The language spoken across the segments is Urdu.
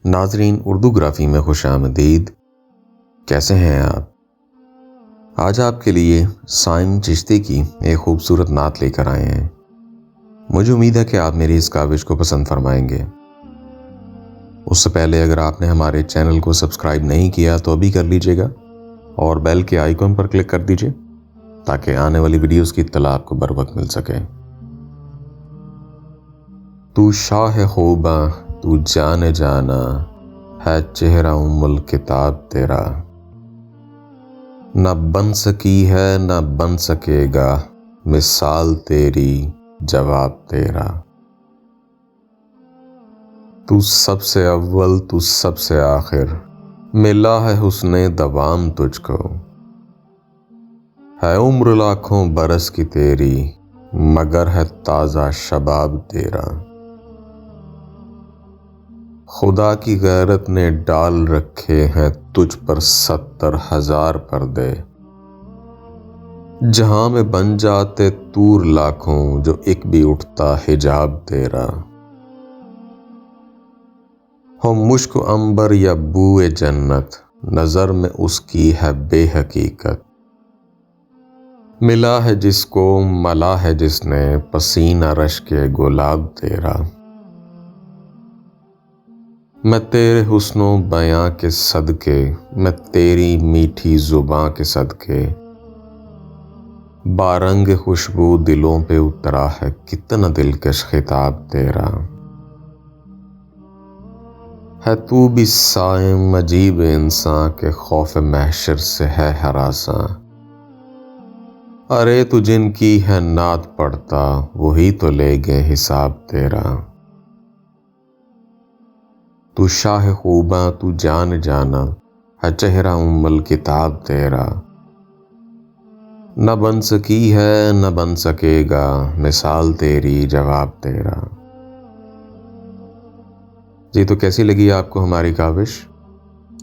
ناظرین، اردو گرافی میں خوش آمدید۔ کیسے ہیں آپ؟ آج آپ کے لیے سائم چشتی کی ایک خوبصورت نعت لے کر آئے ہیں۔ مجھے امید ہے کہ آپ میری اس کاوش کو پسند فرمائیں گے۔ اس سے پہلے اگر آپ نے ہمارے چینل کو سبسکرائب نہیں کیا تو ابھی کر لیجئے گا اور بیل کے آئیکن پر کلک کر دیجئے تاکہ آنے والی ویڈیوز کی اطلاع آپ کو بر وقت مل سکے۔ تو شاہ خوباں تو جان جانا ہے چہرہ الکتاب تیرا، نہ بن سکی ہے نہ بن سکے گا مثال تیری جواب تیرا۔ تو سب سے اول تو سب سے آخر، ملا ہے حسن دوام تجھ کو، ہے عمر لاکھوں برس کی تیری مگر ہے تازہ شباب تیرا۔ خدا کی غیرت نے ڈال رکھے ہیں تجھ پر 70,000 پردے، جہاں میں بن جاتے طور لاکھوں جو ایک بھی اٹھتا حجاب تیرا۔ ہو مشک و عنبر یا بوئے جنت، نظر میں اس کی ہے بے حقیقت، ملا ہے جس کو ملا ہے جس نے پسینہ رشک گلاب تیرا۔ میں تیرے حسن و بیاں کے صدقے، میں تیری میٹھی زباں کے صدقے، بارنگ خوشبو دلوں پہ اترا ہے کتنا دلکش خطاب تیرا۔ ہے تو بھی صائم عجیب انسان کے خوف محشر سے ہے ہراساں، ارے تو جن کی ہے نعت پڑھتا وہی تو لے گے حساب تیرا۔ تو شاہ خوباں تو جان جانا ہے چہرہ الکتاب تیرا، نہ بن سکی ہے نہ بن سکے گا مثال تیری جواب تیرا۔ جی تو کیسی لگی آپ کو ہماری کاوش؟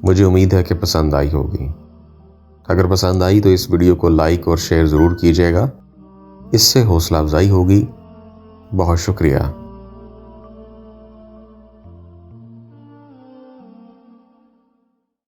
مجھے امید ہے کہ پسند آئی ہوگی۔ اگر پسند آئی تو اس ویڈیو کو لائک اور شیئر ضرور کیجیے گا، اس سے حوصلہ افزائی ہوگی۔ بہت شکریہ۔